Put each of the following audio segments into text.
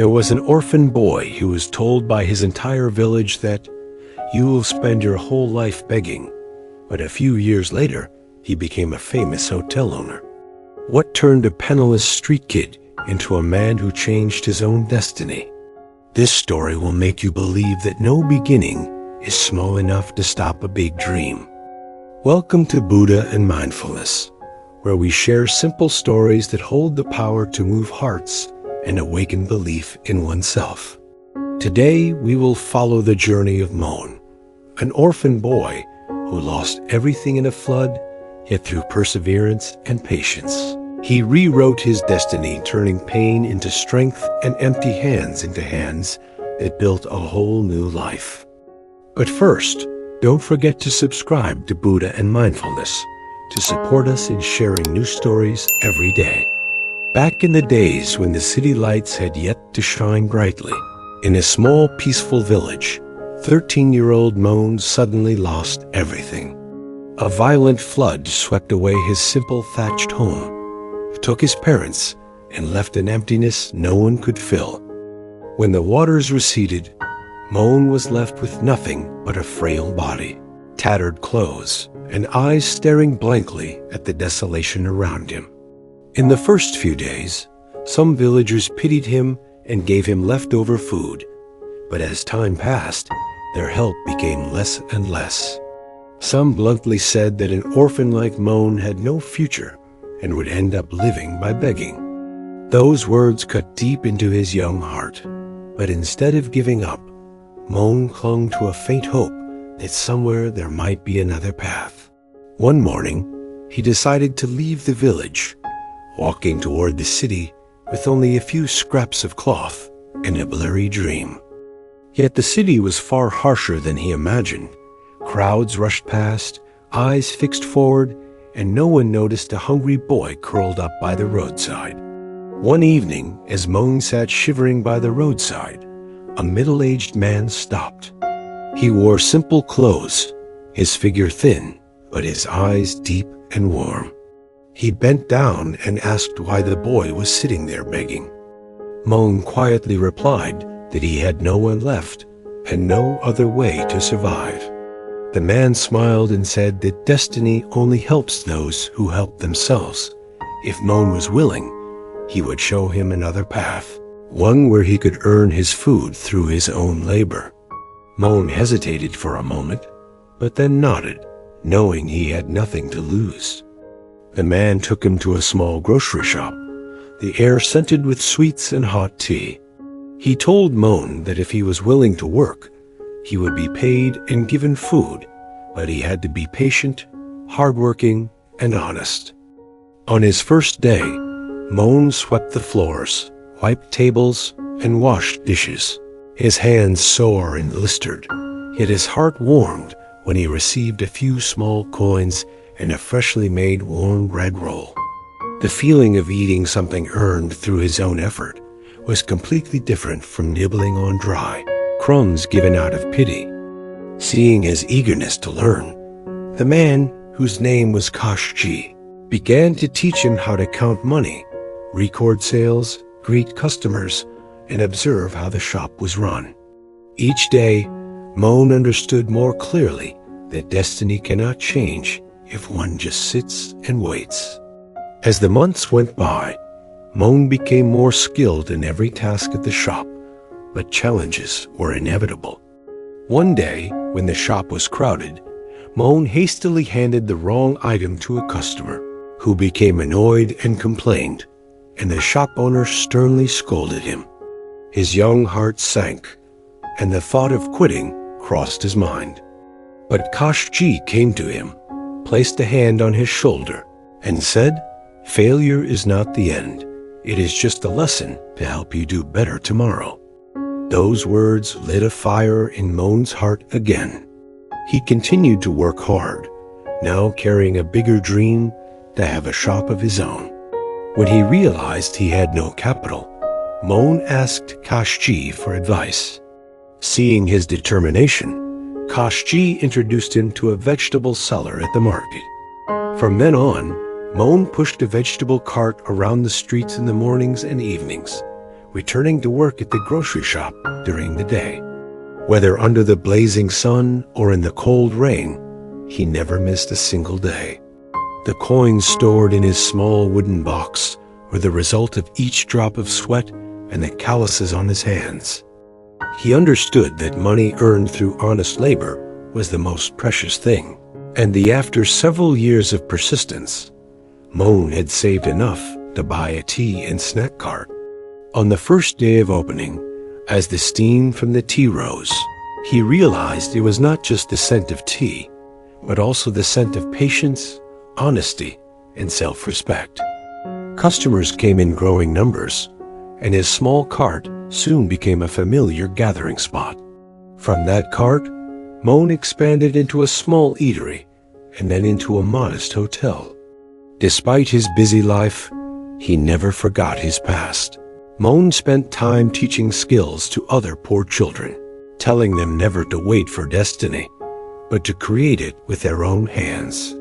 There was an orphan boy who was told by his entire village that you will spend your whole life begging, but a few years later, he became a famous hotel owner. What turned a penniless street kid into a man who changed his own destiny? This story will make you believe that no beginning is small enough to stop a big dream. Welcome to Buddha and Mindfulness, where we share simple stories that hold the power to move hearts and awaken belief in oneself. Today, we will follow the journey of Moan, an orphan boy who lost everything in a flood, yet through perseverance and patience, he rewrote his destiny, turning pain into strength and empty hands into hands that built a whole new life. But first, don't forget to subscribe to Buddha and Mindfulness to support us in sharing new stories every day. Back in the days when the city lights had yet to shine brightly, in a small, peaceful village, 13-year-old Moan suddenly lost everything. A violent flood swept away his simple thatched home, took his parents, and left an emptiness no one could fill. When the waters receded, Moan was left with nothing but a frail body, tattered clothes, and eyes staring blankly at the desolation around him. In the first few days, some villagers pitied him and gave him leftover food, but as time passed, their help became less and less. Some bluntly said that an orphan like Moan had no future and would end up living by begging. Those words cut deep into his young heart, but instead of giving up, Moan clung to a faint hope that somewhere there might be another path. One morning, he decided to leave the village, walking toward the city with only a few scraps of cloth and a blurry dream. Yet the city was far harsher than he imagined. Crowds rushed past, eyes fixed forward, and no one noticed a hungry boy curled up by the roadside. One evening, as Moan sat shivering by the roadside, a middle-aged man stopped. He wore simple clothes, his figure thin, but his eyes deep and warm. He bent down and asked why the boy was sitting there begging. Moan quietly replied that he had no one left and no other way to survive. The man smiled and said that destiny only helps those who help themselves. If Moan was willing, he would show him another path, one where he could earn his food through his own labor. Moan hesitated for a moment, but then nodded, knowing he had nothing to lose. The man took him to a small grocery shop, the air scented with sweets and hot tea. He told Moan that if he was willing to work, he would be paid and given food, but he had to be patient, hardworking, and honest. On his first day, Moan swept the floors, wiped tables, and washed dishes. His hands sore and blistered, yet his heart warmed when he received a few small coins and a freshly made warm bread roll. The feeling of eating something earned through his own effort was completely different from nibbling on dry crumbs given out of pity. Seeing his eagerness to learn, the man, whose name was Kashji, began to teach him how to count money, record sales, greet customers, and observe how the shop was run. Each day, Moan understood more clearly that destiny cannot change if one just sits and waits. As the months went by, Moan became more skilled in every task at the shop, but challenges were inevitable. One day, when the shop was crowded, Moan hastily handed the wrong item to a customer, who became annoyed and complained, and the shop owner sternly scolded him. His young heart sank, and the thought of quitting crossed his mind. But Kashji came to him, placed a hand on his shoulder, and said, "Failure is not the end. It is just a lesson to help you do better tomorrow." Those words lit a fire in Moan's heart again. He continued to work hard, now carrying a bigger dream to have a shop of his own. When he realized he had no capital, Moan asked Kashji for advice. Seeing his determination, Kashji introduced him to a vegetable seller at the market. From then on, Moan pushed a vegetable cart around the streets in the mornings and evenings, returning to work at the grocery shop during the day. Whether under the blazing sun or in the cold rain, he never missed a single day. The coins stored in his small wooden box were the result of each drop of sweat and the calluses on his hands. He understood that money earned through honest labor was the most precious thing, and after several years of persistence, Moan had saved enough to buy a tea and snack cart. On the first day of opening, as the steam from the tea rose, he realized it was not just the scent of tea, but also the scent of patience, honesty, and self-respect. Customers came in growing numbers, and his small cart soon became a familiar gathering spot. From that cart, Moan expanded into a small eatery and then into a modest hotel. Despite his busy life, he never forgot his past. Moan spent time teaching skills to other poor children, telling them never to wait for destiny, but to create it with their own hands.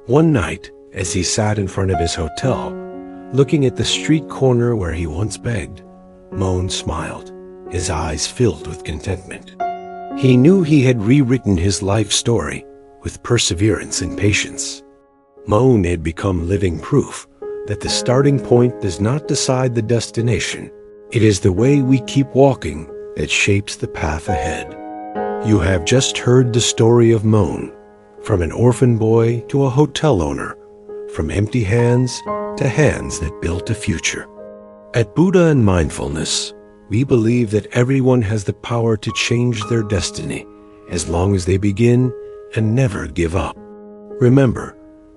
One night, as he sat in front of his hotel, looking at the street corner where he once begged, Moan smiled, his eyes filled with contentment. He knew he had rewritten his life story with perseverance and patience. Moan had become living proof that the starting point does not decide the destination. It is the way we keep walking that shapes the path ahead. You have just heard the story of Moan, from an orphan boy to a hotel owner, from empty hands to hands that built a future. At Buddha Mindfulness, we believe that everyone has the power to change their destiny as long as they begin and never give up. Remember,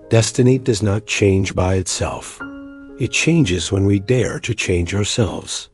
destiny does not change by itself. It changes when we dare to change ourselves.